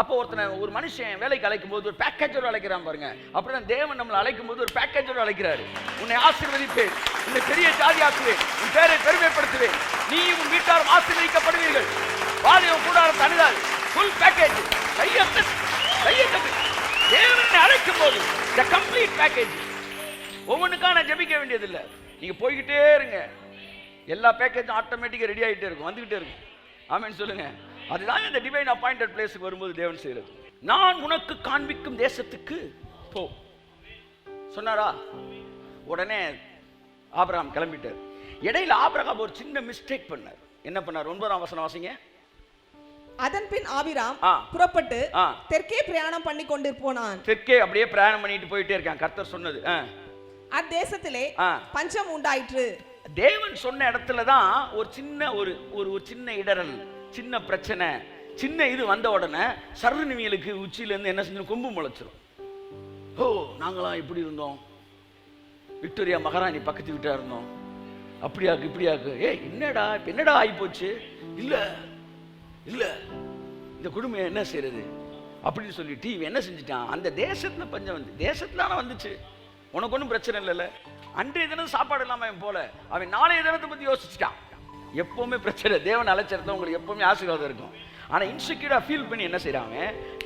அப்போ ஒரு மனுஷன் வேலைக்கு அழைக்கும் போது ஒரு பேக்கேஜோடு அழைக்கிறான் பாருங்க. அப்படிதான் தேவன் நம்மளை அழைக்கும் போது ஒரு பேக்கேஜோடு அழைக்கிறாரு. உன்னை ஆசீர்வதிப்பேன், உன்னை பெரிய ஜாதி ஆக்குவேன், உன் பேரை பெருமைப்படுத்துவேன், நீயும் உன் வீட்டாரும் ஆசீர்வதிக்கப்படுவீர்கள், வாலிபம் கூடாரம் தனிதால் ஃபுல் பேக்கேஜ். கையெழுத்து தேவனை அழைக்கும் போது the complete package. ஒவ்வொன்றுக்காக நான் ஜெபிக்க வேண்டியதில்லை. நீங்க போய்கிட்டே இருங்க, எல்லா பேக்கேஜும் ஆட்டோமேட்டிக்காக ரெடி ஆகிட்டே இருக்கும், வந்துகிட்டே இருக்கும். ஆமென் சொல்லுங்க. அதுதான் இந்த டிவைன் அப்பாயிண்டட் பிளேஸுக்கு வரும்போது தேவன் செய்யறது. நான் உனக்கு காண்பிக்கும் தேசத்துக்கு போ சொன்னாரா? உடனே ஆபிரகாம் கிளம்பிட்டார். இடையில ஆபிரகாம் ஒரு சின்ன மிஸ்டேக் பண்ணார். என்ன பண்ணார்? 9ஆம் வசனம் வாசிங்க. அதன் பின் ஆபிராம் புறப்பட்டு தெற்கே பிரயாணம் பண்ணி கொண்டு போனான். தெற்கே அப்படியே பிரயாணம் பண்ணிட்டு போயிட்டே இருக்கான். கர்த்தர் சொன்னது, அத்தேசத்திலே பஞ்சம் உண்டாயிற்று. தேவன் சொன்ன இடத்துல தான் ஒரு சின்ன ஒரு சின்ன இடரல், சின்ன பிரச்சனை, சின்ன இது வந்த உடனே சர்வநிவியலுக்கு உச்சியில இருந்து என்ன செஞ்சு கொம்பு முளைச்சிரும். ஓ, நாங்களாம் இப்படி இருந்தோம், விக்டோரியா மகாராணி பக்கத்து வீட்டா இருந்தோம், அப்படியாக்கு இப்படியாக்கு, என்னடா ஆகி போச்சு, இல்ல இந்த குடும்பம் என்ன செய்யறது அப்படின்னு சொல்லிட்டு இவன் என்ன செஞ்சுட்டான், அந்த தேசத்துல பஞ்சம் வந்து தேசத்துல வந்துச்சு, உனக்கு ஒன்றும் பிரச்சனை இல்லைல்ல. அன்றைய தினம் சாப்பாடு இல்லாம அவன் போல, அவன் நாளைய தினத்தை பத்தி யோசிச்சுட்டான். எப்பவுமே பிரச்சனை, தேவன் அழைச்சிருந்தா உங்களுக்கு எப்பவுமே ஆசீர்வாதம் இருக்கும். ஆனா இன்செக்யூரா ஃபீல் பண்ணி என்ன செய்யறாங்க,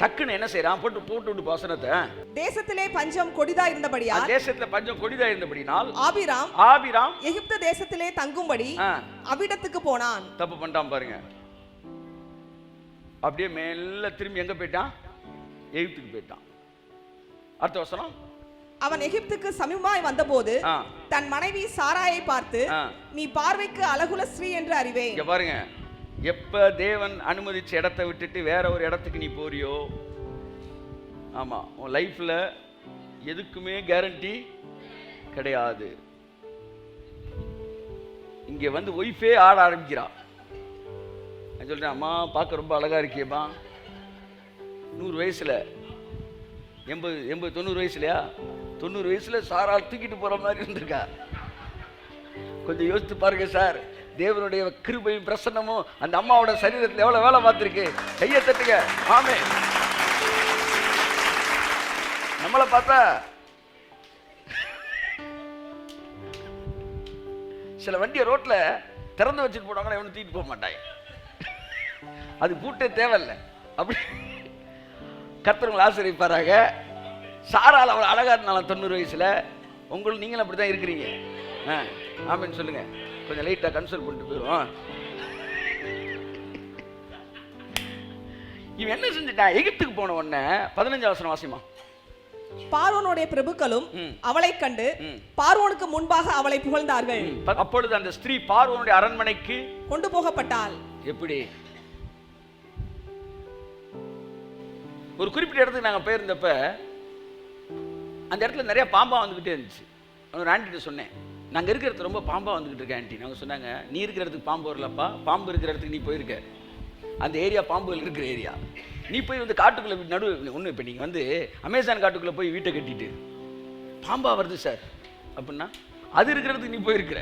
டக்குன்னு என்ன செய்யறான், போட்டு விட்டு வசனத்தை, தேசத்திலே பஞ்சம் கொடிதா இருந்தபடியால், தேசத்துல பஞ்சம் கொடிதா இருந்தபடினால் ஆபிராம் எகிப்து தேசத்திலே தங்கும்படி அவ்விடத்துக்கு போனான். தப்பு பண்ணிட்டான் பாருங்க. அப்படியே மேல திரும்பி எங்க போயிட்டான்? எகிப்துக்கு போயிட்டான். அடுத்த வசனம், அவன் எகிப்துக்கு சமீபமாய் வந்தபோது தன் மனைவி சாராயை பார்த்து, நீ பார்வைக்கு அழகுல ஸ்ரீ என்று அறிவேன். இங்க பாருங்க, எப்ப தேவன் அனுமதிச்ச இடத்தை விட்டுட்டு வேற ஒரு இடத்துக்கு நீ போறியோ, ஆமா, உன் லைஃப்ல எதுக்குமே கேரண்டி கிடையாது. இங்க வந்து ஒய்ஃபே ஆட ஆரம்பிக்கிறா. நான் சொல்றேன், அம்மா பார்க்க ரொம்ப அழகா இருக்கியம்மா, 100 வயசுல 80 90 வயசுலையா, 90 வயசுல சாரா தூக்கிட்டு போற மாதிரி இருந்திருக்கா. கொஞ்சம் யோசித்து பாருங்க சார். தேவனுடைய கிருபையும் பிரசன்னமும் அந்த அம்மாவோட சரீரத்தில் எவ்வளவு வேலை பார்த்திருக்கு. கையை தட்டுங்க. ஆமே. நம்மளை பார்த்தா சில வண்டியை ரோட்ல திறந்து வச்சுட்டு போனாங்கன்னா எவனும் தூக்கிட்டு போக மாட்டாங்க. அது பூட்டே தேவையில்லை. அப்படி கர்த்தர் ஆசீர்வதிப்பாராக. சாரால் அவள் அழகா இருந்தாலும் 90 வயசுல, உங்களுக்கு நீங்களும் அப்படிதான் இருக்கிறீங்க. ஆமென் சொல்லுங்க. கொஞ்சம் லைட்டா கன்சல்ட் பண்ணிட்டு போயிடும். இவன் என்ன செஞ்சுட்டான்? எகிப்துக்கு போன உடனே 15ஆம் வசனம் வாசிமா. பார்வோனுடைய பிரபுக்களும் அவளை கண்டு பார்வோனுக்கு முன்பாக அவளை புகழ்ந்தார்கள். அப்பொழுது அந்த ஸ்திரீ பார்வோனுடைய அரண்மனைக்கு கொண்டு போகப்பட்டாள். எப்படி? ஒரு குறிப்பிட்ட இடத்துக்கு நாங்கள் போயிருந்தப்ப அந்த இடத்துல நிறைய பாம்பா வந்துகிட்டே இருந்துச்சு. ஒரு ஆண்டிகிட்ட சொன்னேன், நாங்கள் இருக்கிற இடத்துல ரொம்ப பாம்பா வந்துகிட்டு இருக்கேன் ஆண்டி. நாங்கள் சொன்னாங்க, நீ இருக்கிற இடத்துக்கு பாம்பு வரலப்பா, பாம்பு இருக்கிற இடத்துக்கு நீ போயிருக்க. அந்த ஏரியா பாம்புகள் இருக்கிற ஏரியா. நீ போய் வந்து காட்டுக்குள்ளே நடுவு ஒன்று, இப்போ நீங்கள் வந்து அமேசான் காட்டுக்குள்ளே போய் வீட்டை கட்டிட்டு பாம்பா வருது சார் அப்படின்னா, அது இருக்கிறதுக்கு நீ போயிருக்கிற.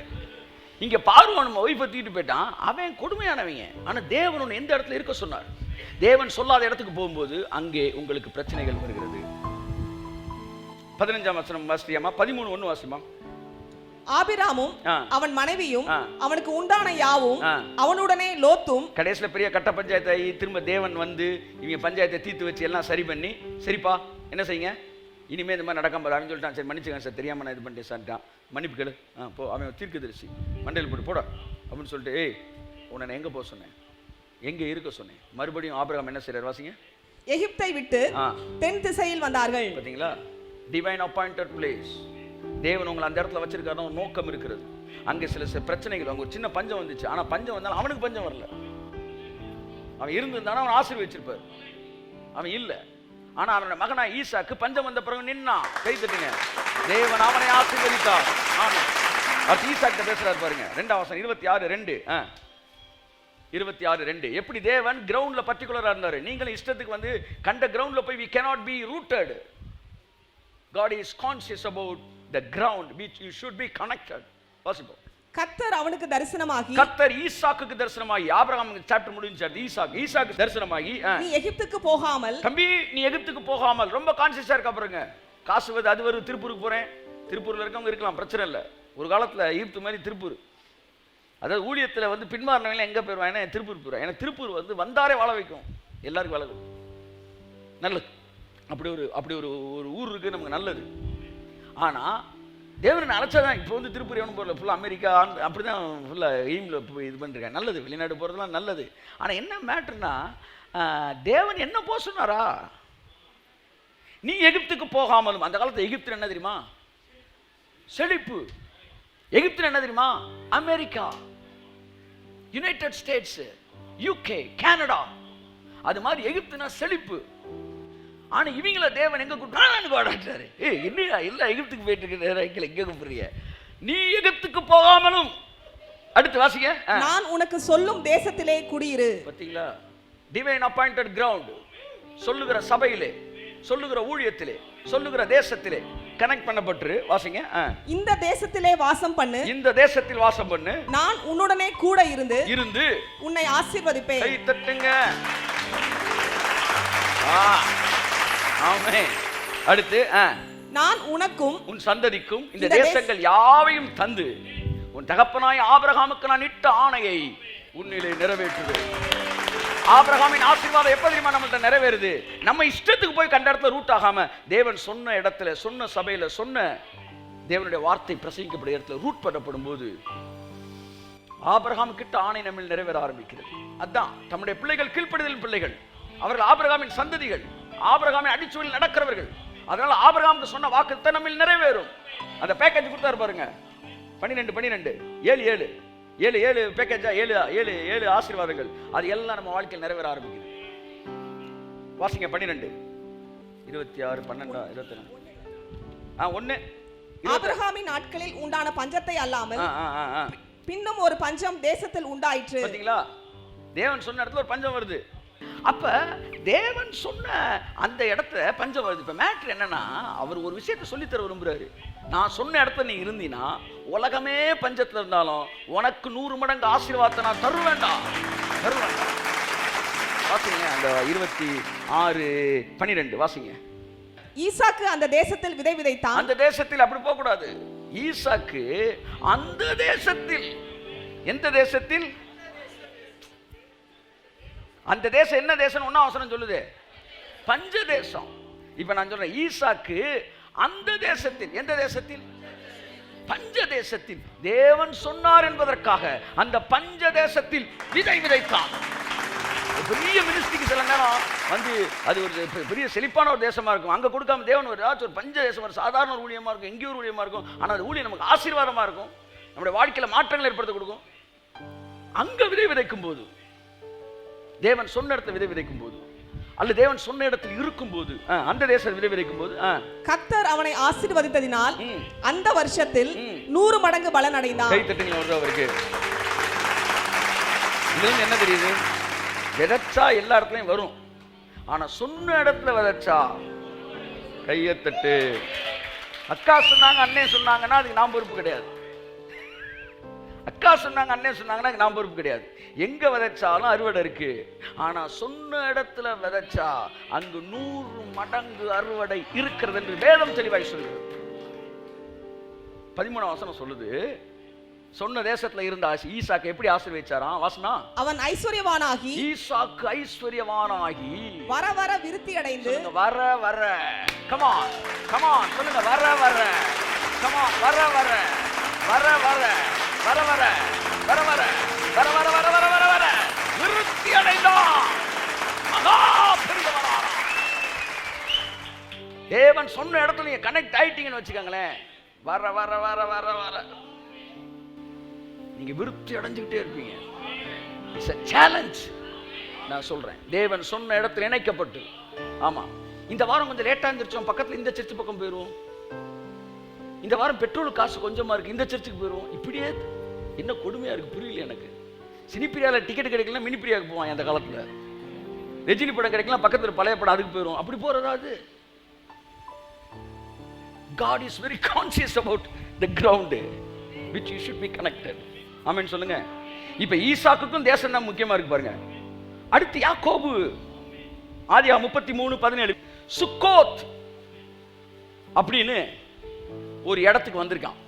இங்கே பார்வோன் ஒய்ஃபை தூக்கிட்டு போயிட்டான். அவன் கொடுமையானவங்க. ஆனால் தேவன் ஒன்று எந்த இடத்துல இருக்க சொன்னார். தேவன் சொல்லாத இடத்துக்கு போகும்போது அங்கே உங்களுக்கு பிரச்சனைகள் வருகிறது. 15ஆம் வசனம் வாசியாமா. 13:1 வாசிமா. ஆபிராமும் அவன் மனைவியும் அவனுக்கு உண்டான யாவும் அவனுடனே லோத்தும். கடைசியில் பெரிய கட்ட பஞ்சாயத்தை திரும்ப தேவன் வந்து இவங்க பஞ்சாயத்தை தீர்த்து வச்சு எல்லாம் சரி பண்ணி, சரிப்பா என்ன செய்யுங்க, இனிமே இந்த மாதிரி நடக்காம அவன் சொல்லிட்டான், சரி மன்னிச்சுங்க சார், தெரியாம நான் இது பண்ணிட்டேன் சார்ட்டான், மன்னிப்பு கேளு. போ, அவன் தீர்க்கதரிசி மண்டையில் போட்டு போட அப்படின்னு சொல்லிட்டு, ஏய் உன்னை எங்கே போக சொன்னேன், எங்கே இருக்க சொன்னேன். மறுபடியும் ஆபிரகாம் என்ன செய்றார் வாசிங்க. எகிப்தை விட்டு தென் திசையில் வந்தார்கள். பார்த்தீங்களா? Divine appointed place. தேவன் உங்களை அந்த இடத்துல வச்சிருக்காரு, ஒரு நோக்கம் இருக்கிறது. அங்கே சில பிரச்சனைகள், அங்கே ஒரு சின்ன பஞ்சம் வந்துச்சு. ஆனால் பஞ்சம் வந்தாலும் அவனுக்கு பஞ்சம் வரல. அவன் இருந்திருந்தானா அவன் ஆசீர்வதிச்சிருப்பார். அவன் இல்லை. ஆனால் அவனோட மகனா ஈசாக்கு பஞ்சம் வந்த பிறகு நின்னா. கை தட்டுங்க. தேவன் அவனை ஆசீர்வதித்தார். ஆமா, அது ஈசாக்கிட்ட பேசுறாரு பாருங்க. 2ஆம் வசனம் 26:2. 26:2. எப்படி தேவன் கிரவுண்ட்ல பர்டிகுலரா இருந்தாரு. நீங்களும் இஷ்டத்துக்கு வந்து கண்ட கிரவுண்ட்ல போய் we cannot be rooted. God is conscious about the ground which you should be connected. Possible. கர்த்தர் அவனுக்கு தரிசனமாகி, கர்த்தர் ஈசாக்குக்கு தரிசனமாகி, ஆபிரகாம் சாப்டர் முடிஞ்சாரு. ஈசாக்கு தரிசனமாகி, நீ எகிப்துக்கு போகாமல், தம்பி நீ எகிப்துக்கு போகாமல். ரொம்ப கான்சியஸா இருக்கா பாருங்க. காசு வருது, அது வருது, திருப்பூருக்கு போறேன். திருப்பூர்ல இருக்கவங்க இருக்கலாம், பிரச்சனை இல்லை. ஒரு காலத்துல எகிப்து மாதிரி திருப்பூர், அதாவது ஊழியத்துல வந்து பின்மாறினவங்க எங்க போயிருவாங்க, திருப்பூர் போயிருவாங்க. எனக்கு திருப்பூர் வந்து வந்தாரே வாழ வைக்கும், எல்லாருக்கும் வாழ வைக்கும், நல்லது. அப்படி ஒரு ஊர் இருக்கு நமக்கு, நல்லது. ஆனா தேவனை அழைச்சாதான். இப்போ வந்து திருப்பூர் எவனும் போகல, ஃபுல்லாக அமெரிக்கா அப்படிதான் ஃபுல்லாக எய்மில் போய் இது பண்ணிருக்கேன். நல்லது, வெளிநாடு போகிறதுலாம் நல்லது. ஆனால் என்ன மேட்ருனா, தேவன் என்ன போக சொன்னாரா? நீ எகிப்துக்கு போகாமலும். அந்த காலத்தில் எகிப்து என்ன தெரியுமா? செழிப்பு. எகிப்து என்ன தெரியுமா? America, United states, UK, Canada. அது மாதிரி எகிப்துனா செழிப்பு. ஆனா இவங்கள தேவன் எங்க கூப்பிட்டாரு? இல்லையா, இல்ல எகிப்துக்கு போயிட்டு இருக்க, எங்க கூப்பிடுறீங்க? நீ எகிப்துக்கு போகாமலும். அடுத்து வாசிங்க. நான் உனக்கு சொல்லும் தேசத்திலே குடியிரு. பாத்தீங்களா? Divine appointed ground. சொல்லுகிற சபையிலே, சொல்லுகிற ஊழியத்திலே, சொல்லுகிற தேசத்திலே கனெக்ட் பண்ணப்பட்டு வாசிங்க. இந்த தேசத்திலே வாசம் பண்ணு, இந்த தேசத்தில் வாசம் பண்ணு, நான் உன்னுடனே கூட இருந்து உன்னை ஆசீர்வதிப்பேன். கை தட்டுங்க. ஆமென். அடுத்து, நான் உனக்கும் உன் சந்ததிக்கும் இந்த தேசங்கள் யாவையும் தந்து உன் தகப்பனாய் ஆபிரகாமுக்கு நான் இட்ட ஆணையை உன்னிலே நிறைவேற்றுவேன். ஆபிரகாமின் ஆசீர்வாதம் எப்ப தெரியுமா நம்மள்ட்ட நிறைவேறுது? நம்ம இஷ்டத்துக்கு போய் கண்ட இடத்துல ரூட் ஆகாம, தேவன் சொன்ன இடத்துல, சொன்ன சபையில, சொன்ன தேவனுடைய வார்த்தை பிரசங்கிக்கப்படுகிற இடத்துல ரூட் பண்ணப்படும் போது ஆபிரகாம் கிட்ட ஆணை நம்ம நிறைவேற ஆரம்பிக்கிறது. அதான் நம்முடைய பிள்ளைகள் கீழ்ப்படிதலின் பிள்ளைகள். அவர்கள் ஆபிரகாமின் சந்ததிகள், ஆபிரகாமின் அடிச்சுவலில் நடக்கிறவர்கள். அதனால ஆபிரகாமுக்கு சொன்ன வாக்குத்தத்தம் நம்ம நிறைவேறும். அந்த பேக்கேஜ் கொடுத்தாரு பாருங்க, 12 7 பேக்கேஜா, 7 ஆசீர்வாதங்கள். அது எல்லாம் நம்ம வாழ்க்கையில் நிறைவேற ஆரம்பிக்குது. வாசிங்க 12 26 12 24 1. ஆபிரகாமின் நாட்களில் உண்டான பஞ்சத்தை அல்லாமல் பின்னும் ஒரு பஞ்சம் தேசத்தில் உண்டாயிற்று. பாத்தீங்களா? தேவன் சொன்ன இடத்துல ஒரு பஞ்சம் வருது. அப்ப தேவன் சொன்ன அந்த இடத்துல பஞ்சம் வருது. இப்ப மேட்ரு என்னன்னா, அவர் ஒரு விஷயத்தை சொல்லித்தர விரும்புறாரு. நான் சொன்ன இடத்துல நீ இருந்தீனா, உலகமே பஞ்சத்துல இருந்தாலும் உனக்கு 100 மடங்கு ஆசீர்வாதத்தை நான் தருவேண்டா. வாசிங்க அந்த 26:12 வாசிங்க. ஈசாக்கு அந்த தேசத்தில் விதை விதைத்தான். அந்த தேசத்தில் அப்படி போக கூடாது. ஈசாக்கு அந்த தேசத்தில், எந்த தேசத்தில்? அந்த தேசம் என்ன தேசம்? ஒண்ணா வசனம் சொல்லுது, பஞ்ச தேசம். இப்ப நான் சொல்றேன், ஈசாக்கு அந்த தேசத்தில், எந்த தேசத்தில்? பஞ்ச தேசத்தில். தேவன் சொன்னார் என்பதற்காக அந்த பஞ்ச தேசத்தில் விதை விதைத்தான். பெரிய மினிஸ்ட்ரிக்கு சில நேரம் வந்து அது ஒரு பெரிய செழிப்பான ஒரு தேசமா இருக்கும். அங்க கொடுக்காம தேவன் ஒரு ஏதாச்சும் ஒரு பஞ்ச தேசம், ஒரு சாதாரண ஒரு ஊழியமா இருக்கும், எங்கேயும் ஒரு ஊழியமா இருக்கும். ஆனா அது ஊழியம் நமக்கு ஆசீர்வாதமா இருக்கும், நம்முடைய வாழ்க்கையில மாற்றங்கள் ஏற்படுத்த கொடுக்கும். அங்க விதை விதைக்கும் போது, தேவன் சொன்ன இடத்துல விதை விதைக்கும் போது, அல்ல தேவன் சொன்ன இடத்தில் இருக்கும் போது, அந்த தேசத்தில் விதை விதைக்கும் போது, கர்த்தர் அவனை ஆசீர்வதித்ததினால் அந்த வருஷத்தில் 100 மடங்கு பலன் அடைந்தான். கை தட்டுங்க அவருக்கு. இதுல என்ன தெரியுது? விதைச்சா எல்லா இடத்துலயும் வரும், ஆனா சொன்ன இடத்துல விதைச்சா கையத்தட்டு. அக்கா சொன்னாங்க, அண்ணே சொன்னாங்கன்னா அதுக்கு நாம் பொறுப்பு கிடையாது. அக்கா சொன்னாங்க, அண்ணே சொன்னாங்கன்னா அதுக்கு நாம் பொறுப்பு கிடையாது. எங்க விதைச்சாலும் அறுவடை இருக்கு. ஆனா சொன்ன இடத்துல விதைச்சா அங்கு 100 மடங்கு அறுவடை இருக்கிறது என்று வேதம் தெளிவாய் சொல்லுது. 13 வசனம் சொல்லுது, சொன்ன தேசத்துல இருந்த ஈசாக்கு எப்படி ஆசீர்வதிச்சாராம்? வாசனா, அவன் ஐஸ்வர்யவானாகி, ஈசாக்கு ஐஸ்வர்யவானாகி வர வர விருத்தி அடைந்து, வர வர, come on சொல்லுங்க, வர வர, come on, வர வர வர வர வர வர வர வர வர வர வர வர வர வர விருத்தி அடைந்தான். மகா பெரியவனானான். தேவன் சொன்ன இடத்துல நீங்க கனெக்ட் ஆயிட்டீங்கன்னு வச்சுக்கோங்களேன், வர வர வர வர வர நீங்க விருத்தி அடைஞ்சுக்கிட்டே இருப்பீங்க. It's a challenge. நான் சொல்றேன், தேவன் சொன்ன இடத்துல இணைக்கப்பட்டு. ஆமா, இந்த வாரம் கொஞ்சம் லேட்டா இருந்துருச்சோம், பக்கத்துல இந்த சர்ச் பக்கம் போயிருவோம். இந்த வாரம் பெட்ரோல் காசு கொஞ்சமா இருக்கு, இந்த சர்ச்சுக்கு போயிருவோம். இப்படியே என்ன கொடுமையா இருக்கு, புரியல எனக்கு. சினிப்பிரியால டிக்கெட் கிடைக்கல, மினிப்பிரியாவுக்கு போவான். அந்த காலத்துல ரஜினி படம் கிடைக்கலாம், பக்கத்துல பழைய படம் அதுக்கு போயிரும். அப்படி போறதாவது. God is very conscious about the ground. which you should be connected. ஆமென் சொல்லுங்க. இப்ப ஈசாக்குக்கும் தேசம் தான் முக்கியமா இருக்கு பாருங்க. அடுத்து யாக்கோபு ஆதியாகமம் 33:17 சுக்கோத் அப்படின்னு ஒரு இடத்துக்கு வந்திருக்கான்.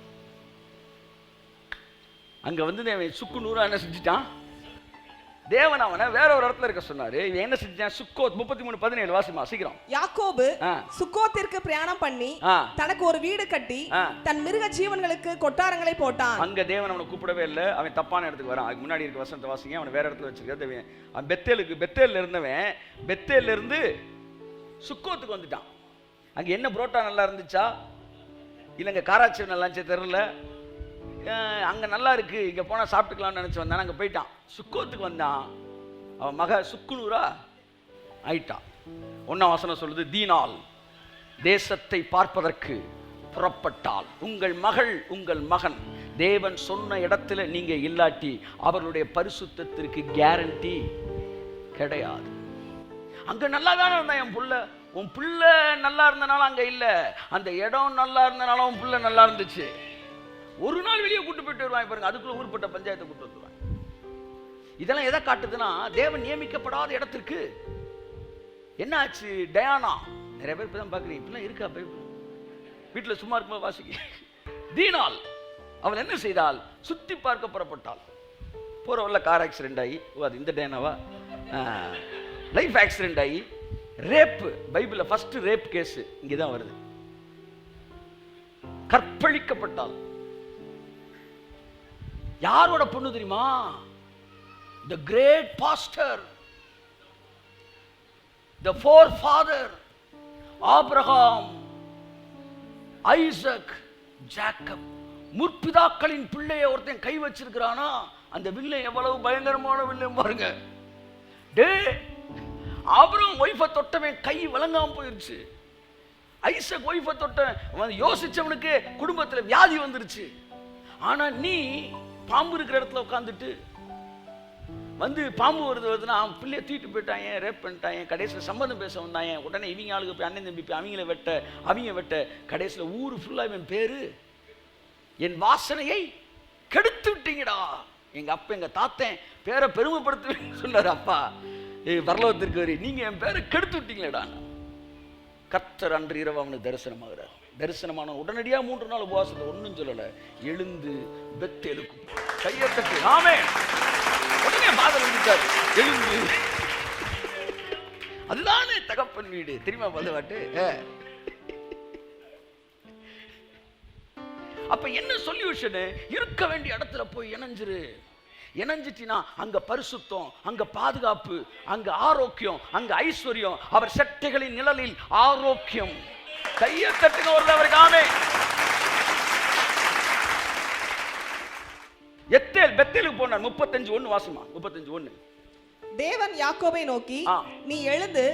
அங்க வந்து சுக்கு நூறா என்ன செஞ்சுட்டான், தேவன் அவனை வேற ஒரு இடத்துல இருக்க சொன்னாரு. இவன் என்ன செஞ்சான், சுக்கோத் 33:17 வாசிமா சீக்கிரம். யாக்கோபு சுக்கோத்திற்கு பிரயாணம் பண்ணி தனக்கு ஒரு வீடு கட்டி தன் மிருக ஜீவன்களுக்கு கொட்டாரங்களை போட்டான். அங்க தேவன் அவனை கூப்பிடவே இல்லை, அவன் தப்பான இடத்துக்கு வரான். அதுக்கு முன்னாடி இருக்க வசனத்தை வாசிங்க. அவனை வேற இடத்துல வச்சிருக்க. அவன் பெத்தேல்ல இருந்தவன் பெத்தேல்ல இருந்து சுக்கோத்துக்கு வந்துட்டான். அங்க என்ன புரோட்டா நல்லா இருந்துச்சா இல்லைங்க காராச்சி நல்லா இருந்துச்சு தெரியல. அங்கே நல்லா இருக்கு, இங்கே போனால் சாப்பிட்டுக்கலாம்னு நினச்சி வந்தான். அங்கே போயிட்டான். சுக்கோத்துக்கு வந்தான். அவன் மக சுக்குநூறா ஆயிட்டான். 1ஆம் வசனம் சொல்லுது, தீனால் தேசத்தை பார்ப்பதற்கு புறப்பட்டால் உங்கள் மகள் உங்கள் மகன் தேவன் சொன்ன இடத்துல நீங்க இல்லாட்டி அவர்களுடைய பரிசுத்தத்திற்கு கேரண்டி கிடையாது. அங்க நல்லா தானே இருந்தான் என் புள்ள. உன் புள்ள நல்லா இருந்தனால அங்க இல்ல, அந்த இடம் நல்லா இருந்தனால உன் புள்ள நல்லா இருந்துச்சு. ஒரு நாள் வெளியே கூட்டு போயிட்டு வருவாங்க பாருங்க, அதுக்குள்ள ஊர்பட்ட பஞ்சாயத்தை கூட்டு வந்துருவாங்க. இதெல்லாம் எதை காட்டுதுன்னா, தேவன் நியமிக்கப்படாத இடத்திற்கு என்ன ஆச்சு. டயானா நிறைய பேர் இப்பதான் பாக்குறீங்க, இப்பெல்லாம் இருக்கா வீட்டுல சும்மா இருக்கும்போது வாசிக்க. தீனால் அவள் என்ன செய்தால், சுத்தி பார்க்க புறப்பட்டாள். போறவள்ள கார் ஆக்சிடென்ட் ஆகி, அது இந்த டயானாவா, லைஃப் ஆக்சிடென்ட் ஆகி ரேப், பைபிள்ல ஃபர்ஸ்ட் ரேப் கேஸ் இங்கதான் வருது. கற்பழிக்கப்பட்டாள். யாரோட பொண்ணு தெரியுமா, the great pastor, the forefather, Abraham, Isaac, Jacob, முற்பிதாக்களின் பிள்ளைய ஒருத்தன் கை வச்சிருக்கிறானா, அந்த வில்லை எவ்வளவு பயங்கரமான வில்லை பாருங்க. டே ஆபிரகாம் ஒய்ஃபை தொட்டவன் கை வழங்காம போயிருச்சு. ஐசக் ஒய்ஃபை தொட்டவன் யோசிச்சவனுக்கு குடும்பத்தில் வியாதி வந்துருச்சு. ஆனா நீ பாம்பு இருக்கிற இடத்துல உட்காந்துட்டு வந்து பாம்பு வருதுன்னா அவன் பிள்ளைய தூக்கிட்டு போயிட்டாங்க, ரேப் பண்ணிட்டாங்க, கடைசியில் சம்மந்தம் பேச வந்தாங்க. உடனே இவங்க ஆளுக்கு போய் அண்ணன் தம்பி அவங்கள வெட்ட கடைசியில் ஊரு ஃபுல்லா இவன் பேரு, என் வாசனையை கெடுத்து விட்டீங்கடா. எங்க அப்பா எங்க தாத்தன் பேரை பெருமைப்படுத்துவேன்னு சொன்னார். அப்பா பரலோகத்திற்கு வரி, நீங்க என் பேரை கெடுத்து விட்டீங்களேடா. கர்த்தர் அன்று இரவு அவனுக்கு தரிசனமாகிறார். தரிசனமான உடனடியா 3 நாள் உபவாசத்தை ஒன்னும் சொல்லல, எழுந்து பெத்தேலுக்கு கையத்தட்டு ஆமென். உடனே மாதம் வந்துட்டாரு எழுந்து. அதுதானே தகப்பன் வீடு தெரியுமா பதவாட்டு. அப்ப என்ன சொல்யூஷன், இருக்க வேண்டிய இடத்துல போய் இணைஞ்சிரு. இணைஞ்சிட்டினா அங்க பரிசுத்தம், அங்க பாதுகாப்பு, அங்க ஆரோக்கியம், அங்க ஐஸ்வர்யம். அவர் செட்டைகளின் நிழலில் ஆரோக்கியம். கையை தட்டுங்க ஒரு அவருக்கு ஆமென். பெத்தேலுக்கு போனார். 35:1 வாசிமா. 35:1 தேவன் யாக்கோபை நோக்கி, நீ எழுந்து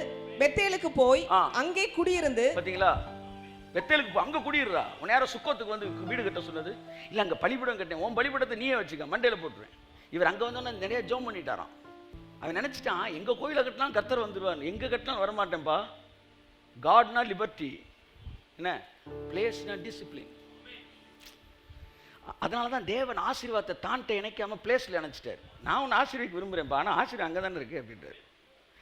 பெத்தேலுக்கு போய் அங்கே குடியிருந்து. பாத்தீங்களா, பெத்தேலுக்கு போ, அங்க குடியிருறா. உன் நேரம் சுக்கோத்துக்கு வந்து வீடு கட்ட சொன்னது இல்ல, அங்க பலிபீடம் கட்டேன், உன் பலிபீடத்தை நீயே வச்சுக்க, மண்டையில போட்டுருவேன். இவர் அங்க வந்தோன்னா நிறைய ஜோம் பண்ணிட்டாராம். அவன் நினைச்சிட்டான் எங்க கோயில கட்டினா கர்த்தர் வந்துருவான், எங்க கட்டினா வரமாட்டேன்பா. காட்னா லிபர்ட்டி, என்ன பிளேஸ்னா டிசிப்ளின். அதனாலதான் தேவன் ஆசீர்வாதத்தை தான்ட்ட இணைக்காம பிளேஸ்ல இணைச்சிட்டாரு. நான் உன்னை ஆசீர்வாதிக்க விரும்புறேன்ப்பா, ஆனா ஆசீர்வாதம் அங்கதானே இருக்கு அப்படின்றாரு.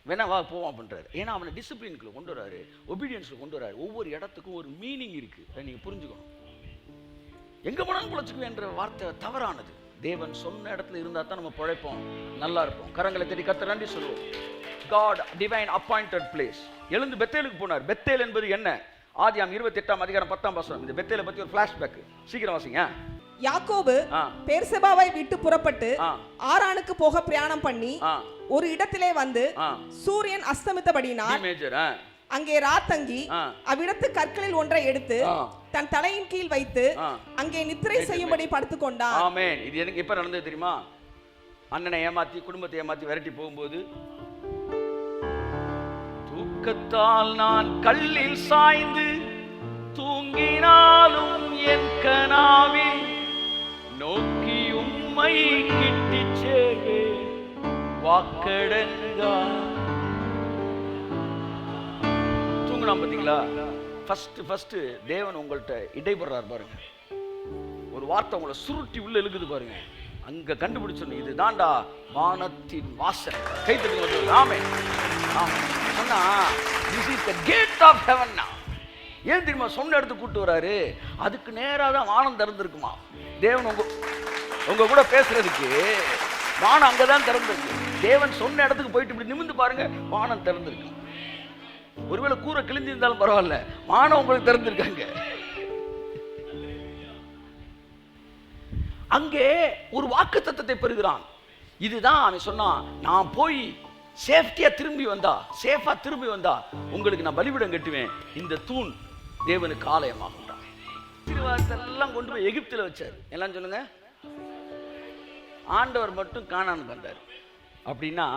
வேணா வா போவோம் அப்படின்றாரு. ஏன்னா அவனை டிசிப்ளின்குள்ள கொண்டு வராரு, ஒபீடியன்ஸ்ல கொண்டு வராரு. ஒவ்வொரு இடத்துக்கும் ஒரு மீனிங் இருக்கு, அதை நீங்க புரிஞ்சுக்கணும். எங்க போனாலும் பிழைச்சுக்குவேன்ற வார்த்தை தவறானது. தேவன் சொன்ன இடத்துல இருந்தா தான் நம்ம பிழைப்போம், நல்லா இருப்போம். கரங்களை தேடி கர்த்தர் நன்றி சொல்லுவோம். God divine appointed place. எழுந்து பெத்தேலுக்கு போனார். பெத்தேல் என்பது என்ன? ஆதியாகமம் 28ஆம் அதிகாரம் 10ஆம் வசனம். இந்த பெத்தேலை பத்தி ஒரு ஃபிளாஷ்பேக், சீக்கிரம் வாசிங்க. யாக்கோபு பெர்செபாவை விட்டு புறப்பட்டு ஆரானுக்கு போக பிரயாணம் பண்ணி ஒரு இடத்திலே வந்து சூரியன் அஸ்தமித்தபடியினால் அங்கே ராத்தங்கி அவ்விடத்து கற்களில் ஒன்றை எடுத்து தன் தலையின் கீழ் வைத்து அங்கே நித்திரை செய்யும்படி படுத்துக் கொண்டான். ஆமென். இது எனக்கு எப்ப நடந்தது தெரியுமா? அண்ணனை ஏமாத்தி குடும்பத்தை ஏமாத்தி விரட்டி போகும்போது, தூக்கத்தால் நான் கல்லில் சாய்ந்து தூங்கினாலும் என் கனாவில் நோக்கி உம்மை கிட்டி சேர்வேன் வாக்கடங்கா. தூங்கினா பாத்தீங்களா? ஃபர்ஸ்ட் தேவன் உங்கள்கிட்ட இடைபடுறார் பாருங்க. ஒரு வார்த்தை உங்களை சுருட்டி உள்ள இழுக்குது பாருங்க, அங்க கண்டுபிடிச்சோம், இது தாண்டா வானத்தின் வாசல். கை தட்டுங்க. ஆமென். ஆமென். சொன்னா this is the gate of heaven. ஏன் தெரியுமா சொன்ன இடத்துக்கு கூட்டு வராரு? அதுக்கு நேராக தான் வானம் திறந்திருக்குமா. தேவன் உங்க கூட பேசுறதுக்கு வானம் அங்கதான் திறந்திருக்கு. தேவன் சொன்ன இடத்துக்கு போயிட்டு இப்படி நிமிந்து பாருங்க, வானம் திறந்திருக்கு. ஒருவேளை கூரை கிழிஞ்சிருந்தாலும் பரவாயில்ல, வானம் உங்களுக்கு திறந்திருக்காங்க. அங்கே ஒரு வாக்குத்தத்தத்தை பெறுகிறான். இதுதான் அவன் சொன்னான், நான் போய் சேஃப்டியா திரும்பி வந்தா, சேஃபா திரும்பி வந்தா உங்களுக்கு நான் பலிபீடம் கட்டுவேன், இந்த தூண் தேவனுக்கு ஆலயமாகும். எல்லாம் கொண்டு போய் எகிப்துல வச்சார். எல்லாம் சொல்லுங்க, ஆண்டவர் மட்டும் கானானுக்கு வந்தார். அப்படின்னா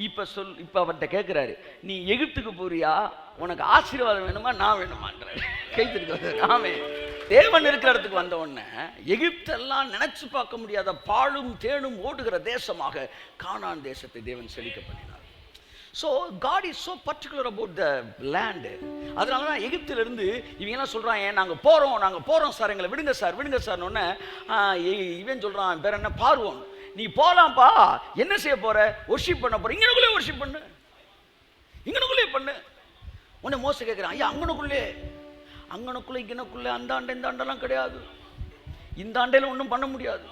இப்ப அவர்கிட்ட கேட்கிறாரு, நீ எகிப்துக்கு போறியா, உனக்கு ஆசீர்வாதம் வேணுமா நான் வேணுமான்றாரு. கைத்திருக்க. ஆமென். தேவன் இருக்கிற இடத்துக்கு வந்த உடனே எகிப்தெல்லாம் நினைச்சு பார்க்க முடியாத பாலும் தேனும் ஓடுகிற தேசமாக கானான் தேசத்தை தேவன் செழிக்க பண்ணினார். So God is so particular about the land. அதனால தான் எகிப்திலிருந்து இவங்கெல்லாம் சொல்கிறாங்க, நாங்கள் போகிறோம் சார், எங்களை விடுங்க சார்னு உடனே இவன் சொல்கிறான், பேர் என்ன, பார்வோன், நீ போகலாம்ப்பா, என்ன செய்ய போகிற, ஒர்ஷிப் பண்ண போகிற, இங்கனுக்குள்ளே ஒர்ஷிப் பண்ணு, இங்கனுக்குள்ளே பண்ணு. உடனே மோச கேட்குறான், ஐயா அங்கனுக்குள்ளே இங்கனுக்குள்ளே அந்த ஆண்டை இந்த ஆண்டெல்லாம் கிடையாது, இந்த ஆண்டையில் ஒன்றும் பண்ண முடியாது,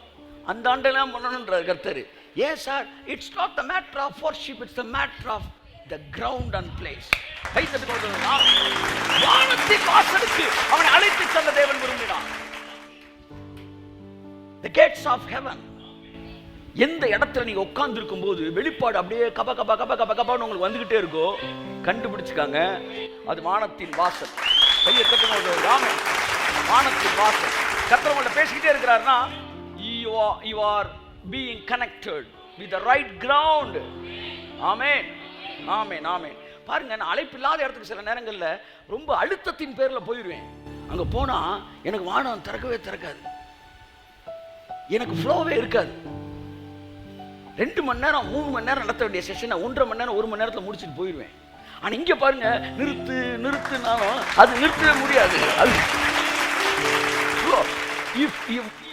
அந்த ஆண்டெல்லாம் பண்ணணுன்றார் கர்த்தர். ஏன் sir? It's not the matter of worship, it's the matter of the ground and place. வானத்தின் வாசலுக்கு அவனை அழைத்து செல்ல தேவன் விரும்பினான். The gates of heaven. எந்த இடத்துல நீங்க உட்கார்ந்து இருக்கும் போது வெளிப்பாடு அப்படியே கப கப கப கப கபான்னு உங்களுக்கு வந்துகிட்டே இருக்கோ, கண்டுபிடிச்சுக்காங்க, அது வானத்தின் வாசல். கையை கட்டுங்க. ஆமென். வானத்தின் வாசல். கர்த்தர் உங்கள்ட்ட பேசிக்கிட்டே இருக்கிறாருன்னா, you are being connected with the right ground. ஆமென். ஆமென். ஆமென். பாருங்க, நான் அழைப்பு இல்லாத இடத்துக்கு சில நேரங்கள்ல ரொம்ப அழுத்தத்தின் பேர்ல போயிடுவேன். அங்க போனா எனக்கு வானம் திறக்காது, எனக்கு ஃப்ளோவே இருக்காது. 2 மணி நேரம் 3 மணி நேரம் நடத்த வேண்டிய செஷனை 1.5 மணி நேரம் 1 மணி நேரத்தில் முடிச்சுட்டு போயிடுவேன். ஆனால் இங்கே பாருங்க, நிறுத்துனாலும் அது நிறுத்தவே முடியாது. If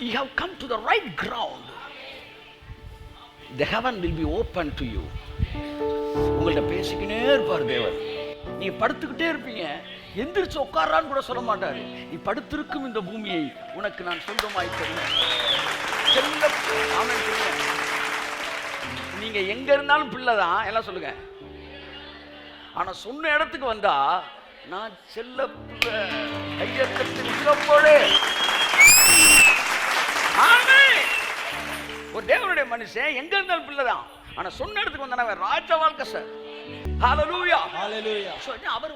you have come to the right ground, the heaven will be open to you. உங்கள்ட்ட பேசிக்கினே இருப்பார் தேவன். நீ படுத்துக்கிட்டே இருப்பீங்க, எந்திரிச்சு உட்காரான்னு கூட சொல்ல மாட்டாரு. நீ படுத்திருக்கும் இந்த பூமியை உனக்கு நான் சொந்தமாய் தருவேன். நீங்க எங்க இருந்தாலும் பிள்ளைதான், எல்லாம் சொல்லுங்க. ஆனா சொன்ன இடத்துக்கு வந்தா நான் செல்ல பிள்ளை, கையெழுத்து. ஒரு தேவனுடைய மனுஷன் எங்க இருந்தாலும் பிள்ளைதான், ஆனா சொன்ன இடத்துக்கு வந்தா ராஜ வாழ்க்கை சார். ஹல்லேலூயா. ஹல்லேலூயா. அவர்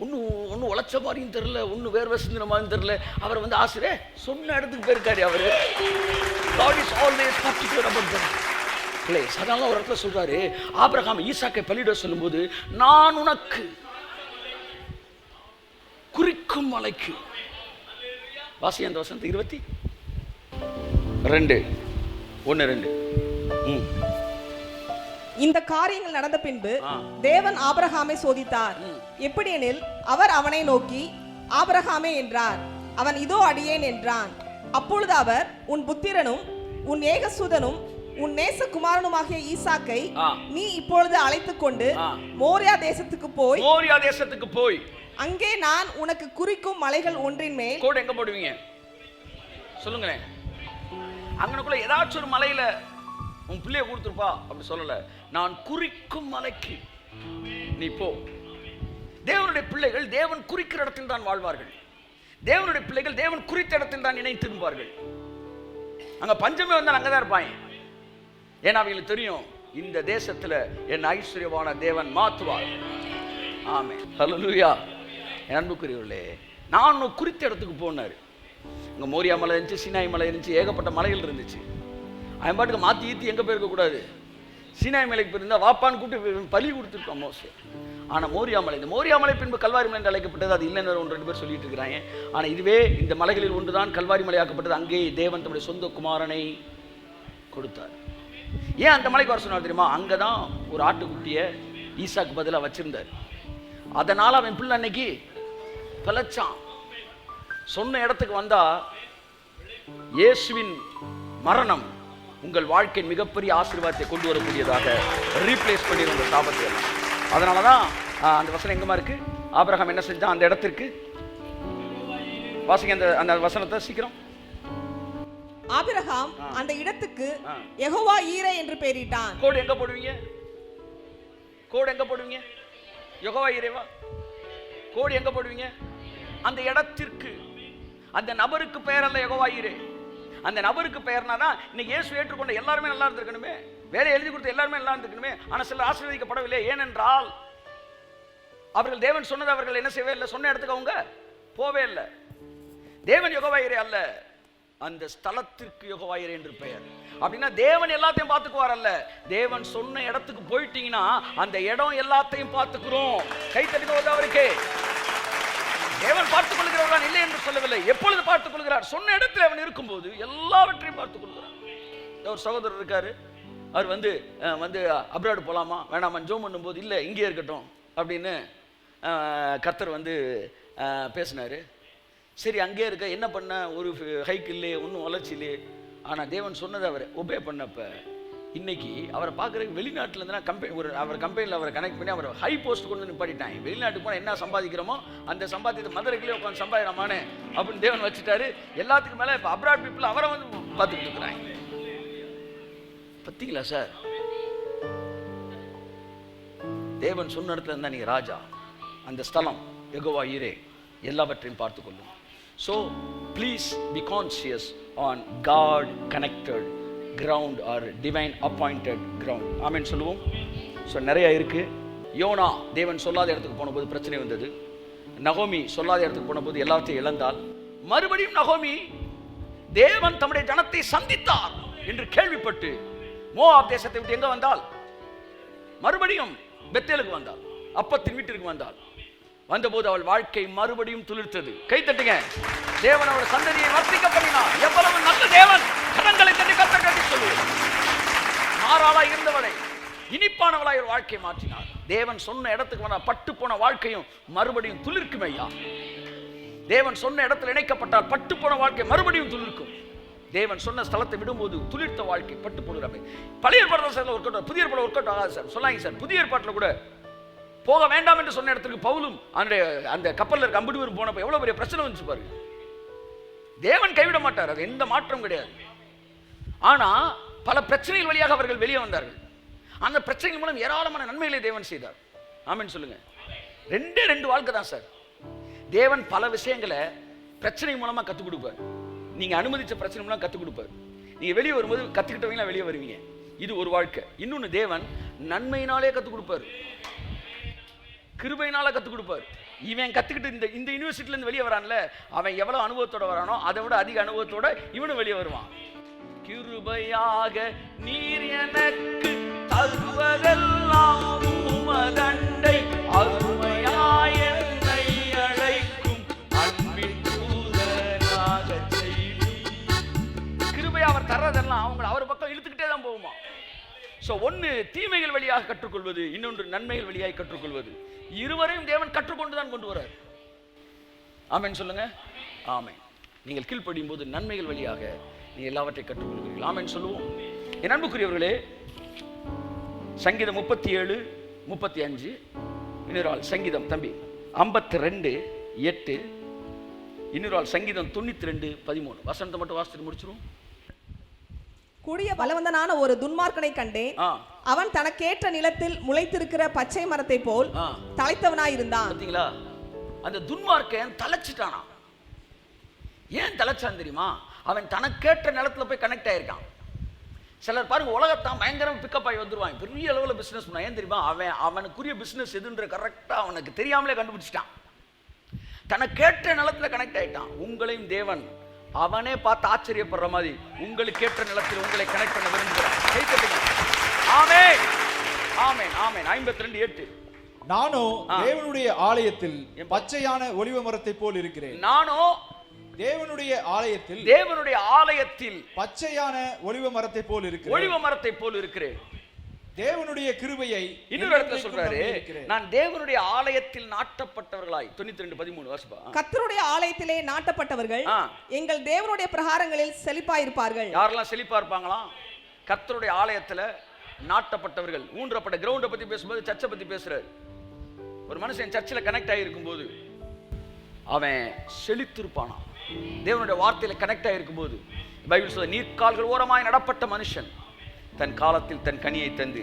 ஒன்னும் உழைச்ச மாதிரியும் தெரியல, ஒன்னும் வேர்வை சிந்தின மாதிரியும் தெரியல. அவர் ஆசிரியர் சொன்ன இடத்துக்கு போயிருக்காரு. அவரு God is always particular about the place. அதனால ஒரு இடத்துல சொல்றாரு, ஆபிரகாம் ஈசாக்கை பலியிட சொல்லும்போது, நான் உனக்கு குறிக்கும் மலைக்கு. வாசி அந்த வசனத்தை 22:1-2. இந்த காரியங்கள் நடந்த பின்பு தேவன் ஆபிரகாமை சோதித்தார். எப்படியெனில் அவர் அவனை நோக்கி, ஆபிரகாமே என்றார். அவன் இதோ அடியேன் என்றான். அப்பொழுது அவர், உன் புத்திரனும் உன் ஏகசுதனும் உன் நேசகுமாரனுமாகிய ஈசாக்கை நீ இப்பொழுது அழைத்துக் கொண்டு மோரியா தேசத்துக்கு போய் அங்கே நான் உனக்கு குறிக்கும் மலைகள் ஒன்றின் மேல். கோடு எங்க போடுவீங்க சொல்லுங்களேன். அங்கனக்குள்ள ஏதாச்சும் ஒரு மலையில உன் பிள்ளைய கொடுத்துருப்பா அப்படி சொல்லல. நான் குறிக்கும் மலைக்கு நீ போ. தேவனுடைய பிள்ளைகள் தேவன் குறிக்கிற இடத்தில் தான் வாழ்வார்கள். தேவனுடைய பிள்ளைகள் தேவன் குறித்த இடத்தில் தான் இணைத்திருப்பார்கள். அங்க பஞ்சமே வந்தால் அங்கதான் இருப்பாங்க. ஏன்னா அவங்களுக்கு தெரியும், இந்த தேசத்துல என் ஐஸ்வர்யவான தேவன் மாத்துவார். ஆமென். ஹல்லேலூயா. என் அன்புக்குரியவர்களே, நான் குறித்த இடத்துக்கு போனாரு. அங்க மோரியா மலை இருந்துச்சு, சீனாய் மலை இருந்துச்சு, ஏகப்பட்ட மலைகள் இருந்துச்சு. அவன் பாட்டுக்கு மாற்றி ஈத்தி எங்கே போயிருக்க கூடாது. சீனாய் மலைக்கு போயிருந்தா வாப்பான்னு கூப்பிட்டு பலி கொடுத்துருக்கான் மோசே. ஆனால் மோரியா மலை, இந்த மோரியா மலை பின்பு கல்வாரி மலை என்று அழைக்கப்பட்டது. அது இல்லைன்னு 1-2 பேர் சொல்லிட்டு இருக்கிறாங்க. ஆனால் இதுவே இந்த மலைகளில் ஒன்றுதான் கல்வாரி மலையாக்கப்பட்டது. அங்கே தேவன் தம்முடைய சொந்த குமாரனை கொடுத்தார். ஏன் அந்த மலைக்கு வர சொன்னார் தெரியுமா? அங்கதான் ஒரு ஆட்டுக்குட்டியை ஈசாக்கு பதிலாக வச்சிருந்தார். அதனால அவன் பிள்ளை அன்னைக்கு பலச்சான். சொன்ன இடத்துக்கு வந்தா இயேசுவின் மரணம் உங்கள் வாழ்க்கையின் மிகப்பெரிய ஆசீர்வாதத்தை கொண்டு வரக்கூடியதாக ரீப்ளேஸ் பண்ணிருந்த சாபத்தை எல்லாம். அதனாலதான் அந்த வசனம் எங்கமா இருக்கு? ஆபிரகாம் என்ன செஞ்சான் அந்த இடத்திற்கு? வாசிங்க அந்த வசனத்தை சீக்கிரம். ஆபிரகாம் அந்த இடத்துக்கு யெகோவா ஈரே என்று பெயரிட்டான். கோடு எங்க போடுவீங்க? கோடு எங்க போடுவீங்க? யெகோவா ஈரேவா? கோடு எங்க போடுவீங்க? அந்த இடத்திற்கு. அந்த நபருக்கு பெயர் அல்ல யெகோவா ஈரே. அந்த நபருக்கு பெயர்னா இன்னைக்கு இயேசு ஏற்றுக்கொண்ட எல்லாருமே நல்லா இருந்திருக்கணுமே, வேலை எழுதி கொடுத்த எல்லாருமே நல்லா இருந்திருக்கணுமே. ஆனா சிலர் ஆசீர்வதிக்கப்படவில்லை. ஏனென்றால் அவர்கள் தேவன் சொன்னது அவர்கள் என்ன செய்யவே இல்லை, சொன்ன இடத்துக்கு அவங்க போவே இல்லை. தேவன் யெகோவா ஈரே அல்ல, அந்த ஸ்தலத்திற்கு யெகோவா ஈரே என்று பெயர். அப்படின்னா தேவன் எல்லாத்தையும் பார்த்துக்குவார் அல்ல, தேவன் சொன்ன இடத்துக்கு போயிட்டீங்கன்னா அந்த இடம் எல்லாத்தையும் பார்த்துக்கிறோம். கை தட்டுவது அவருக்கு. தேவன் பார்த்துக் கொள்கிறவர்கள் இல்லை என்று சொல்லவில்லை, எப்பொழுது பார்த்துக் கொள்கிறார்? சொன்ன இடத்துல அவன் இருக்கும்போது எல்லாவற்றையும் பார்த்துக் கொள்கிறார். ஒரு சகோதரர் இருக்காரு, அவர் வந்து அப்ராடு போலாமா வேணாமா ஜோம் பண்ணும்போது இல்லை இங்கே இருக்கட்டும் அப்படின்னு கர்த்தர் பேசினாரு. சரி அங்கே இருக்க என்ன பண்ண, ஒரு ஹைக் இல்லையே, ஒன்றும் வளர்ச்சி இல்லையே. ஆனால் தேவன் சொன்னதை அவர் ஒபே பண்ணப்ப இன்னைக்கு அவரை பார்க்குறதுக்கு வெளிநாட்டிலேருந்து அவர் கம்பெனியில் அவரை கனெக்ட் பண்ணி அவர் ஹை போஸ்ட் கொண்டு நிப்பாட்டிட்டாங்க. வெளிநாட்டுக்கு போனால் என்ன சம்பாதிக்கிறோமோ அந்த சம்பாதித்த மதுரைக்குள்ளே உட்காந்து சம்பாதிக்கிறமானே அப்படின்னு தேவன் வச்சுட்டாரு. எல்லாத்துக்கும் மேலே இப்போ அப்ராட் பீப்புள் அவரை பார்த்துக்கிட்டு இருக்கிறாங்க. பார்த்தீங்களா சார்? தேவன் சொன்ன இடத்துல இருந்தா நீங்க ராஜா. அந்த ஸ்தலம் யெகோவா ஈரே எல்லாவற்றையும் பார்த்துக்கொள்ளும். So please be conscious on God connected ground or divine appointed ground. ஆமென் சொல்லுவோம். ஸோ நிறைய இருக்கு. யோனா தேவன் சொல்லாத இடத்துக்கு போன போது பிரச்சனை வந்தது. நகோமி சொல்லாத இடத்துக்கு போன போது எல்லாத்தையும் இழந்தால். மறுபடியும் நகோமி தேவன் தம்முடைய ஜனத்தை சந்தித்தார் என்று கேள்விப்பட்டு மோவாப் தேசத்தை விட்டு எங்க வந்தால்? மறுபடியும் பெத்தேலுக்கு வந்தாள், அப்பத்தின் வீட்டிற்கு வந்தாள். வந்தபோது அவள் வாழ்க்கை மறுபடியும் துளிர்த்தது. கை தட்டுங்க. தேவன் அவள் சந்ததியை வர்த்திக்க பண்ணினார். எவ்வளவு நல்ல தேவன்! கரங்களை தட்டி கர்த்தர் கட்டி சொல்லுவார். மாறாளாய் இருந்தவளை இனிப்பானவளாய் ஒரு வாழ்க்கை மாற்றினார். தேவன் சொன்ன இடத்துக்கு வந்தா பட்டு போன வாழ்க்கையும் மறுபடியும் துளிர்க்கும். ஐயா, தேவன் சொன்ன இடத்துல இணைக்கப்பட்டால் பட்டு போன வாழ்க்கை மறுபடியும் துளிர்க்கும். தேவன் சொன்ன ஸ்தலத்தை விடும்போது துளிர்த்த வாழ்க்கை பட்டு போடுறாங்க. பழைய ஏற்பாடு ஒர்க் அவுட், புதிய ஏற்பாடு ஒர்க் அவுட் ஆகாது சார். சொல்லாங்க சார், புதிய ஏற்பாட்டில் கூட போக வேண்டாம் என்று சொன்ன இடத்துக்கு பவுலும் அந்த கப்பலில் இருக்க 50 பேர் போனப்ப எவ்வளவு பெரிய பிரச்சனை வந்துச்சு பாருங்க. தேவன் கைவிட மாட்டார், அது எந்த மாற்றம் கிடையாது. ஆனா பல பிரச்சனைகள் வழியாக அவர்கள் வெளியே வந்தார்கள். அந்த பிரச்சனைகள் மூலம் ஏராளமான நன்மைகளை தேவன் செய்தார். ஆமென் சொல்லுங்க. 2 வாழ்க்கை தான் சார். தேவன் பல விஷயங்களை பிரச்சனை மூலமா கத்துக் கொடுப்பார். நீங்க அனுமதிச்ச பிரச்சனை மூலம் கத்துக் கொடுப்பார். நீங்க வெளியே வரும்போது கத்துக்கிட்டவங்களா வெளியே வருவீங்க. இது ஒரு வாழ்க்கை. இன்னொன்னு தேவன் நன்மையினாலே கத்துக் கொடுப்பார், கிருபையினால கத்துக் கொடுப்பார். இவன் கத்துக்கிட்டு இந்த யூனிவர்சிட்டில இருந்து வெளியே வரான்ல, அவன் எவ்வளவு அனுபவத்தோட வரானோ அதை விட அதிக அனுபவத்தோட இவனும் வெளியே வருவான். கிருபையாக நீர் எனக்கு தருவதெல்லாம் உமதண்டை, அருமையாய் என்னை அழைக்கும் அன்பின் தூதனாக செய்யும். கிருபை அவர் தர்றதெல்லாம் அவங்க அவர் பக்கம் இழுத்துக்கிட்டே தான் போகுமா. சோ ஒன்னு தீமைகள் வழியாக கற்றுக்கொள்வது, இன்னொன்று நன்மைகள் வழியாக கற்றுக்கொள்வது. இருவரையும் தேவன் கற்றுக்கொண்டுதான் கொண்டு வரார். ஆமென் சொல்லுங்க. ஆமென். நீங்கள் கீழ்ப்படியும் போது நன்மைகள் வழியாக நீ எல்லாவற்றை கற்றுக்கொள்கிறீர்கள். ஆமென் சொல்லுவோம். என் அன்புக்குரியவர்களே, சங்கீதம் 37:35 இன்னொரு ஆள் சங்கீதம் தம்பி 52:8 இன்னொரு ஆள் சங்கீதம் 92:13 வசனத்தை மட்டும் வாசித்து முடிச்சிருவோம். கூடிய பலவந்தனான ஒரு துன்மார்க்கனை கண்டேன். அவன் தனக்கேற்ற நிலத்தில் முளைத்திருக்கிற பச்சை மரத்தை போல் தலைத்தவனாயிருந்தான். பாத்தீங்களா? அந்த துன்மார்க்கன் தலைச்சிட்டானா. ஏன் தலைச்சான் தெரியுமா? அவன் தனக்கேற்ற நிலத்துல போய் கனெக்ட் ஆயிருக்கான். சிலர் பாருங்க, உலகத்தான் பயங்கரம் பிக்கப் ஆகி வந்துருவாங்க, பெரிய அளவில் பிசினஸ் பண்ண. ஏன் தெரியுமா? அவனுக்குரிய பிசினஸ் எதுன்ற கரெக்டா அவனுக்கு தெரியாமலே கண்டுபிடிச்சிட்டான். தனக்கேற்ற நிலத்துல கனெக்ட் ஆயிட்டான். உங்களையும் தேவன் அவனே பார்த்து ஆச்சரியப்படுற மாதிரி உங்களுக்கு ஏற்ற நிலத்தில் உங்களை கனெக்ட் பண்ண விரும்புகிறார். ஆமென் ஆமென் ஆமென். 52:8 நானோ தேவனுடைய ஆலயத்தில் பச்சையான ஒலிவ மரத்தை போல் இருக்கிறேன். நானோ தேவனுடைய ஆலயத்தில் பச்சையான ஒலிவ மரத்தை போல் இருக்கிறேன். ஒலிவ மரத்தை போல் இருக்கிறேன். தேவனுடைய கிருபையை இன்னொரு இடத்துல சொல்றாரு, நான் தேவனுடைய ஆலயத்தில் நாட்டப்பட்டவர்களாய். 92:13 வாசிப்பா. கர்த்தருடைய ஆலயத்திலே நாட்டப்பட்டவர்கள் எங்கள் தேவனுடைய பிரகாரங்களில் செழிப்பாயிருப்பார்கள். யாரெல்லாம் செழிப்பா இருப்பாங்களாம்? கர்த்தருடைய ஆலயத்துல நாட்டப்பட்டவர்கள். ஊன்றப்பட்ட கிரவுண்ட பத்தி பேசும்போது சர்ச்சை பத்தி பேசுறாரு. ஒரு மனுஷன் சர்ச்சில் கனெக்ட் ஆகிருக்கும் போது அவன் செழித்திருப்பானா? தேவனுடைய வார்த்தையில கனெக்ட் ஆகிருக்கும் போது பைபிள் சொல்ல, நீர்க்கால்கள் ஓரமாய் நடப்பட்ட மனுஷன் தன் காலத்தில் தன் கனியை தந்து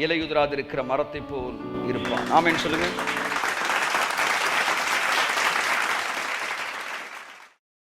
இலையுதிராதிருக்கிற மரத்தை போல் இருப்பான். ஆமென் சொல்லுங்க.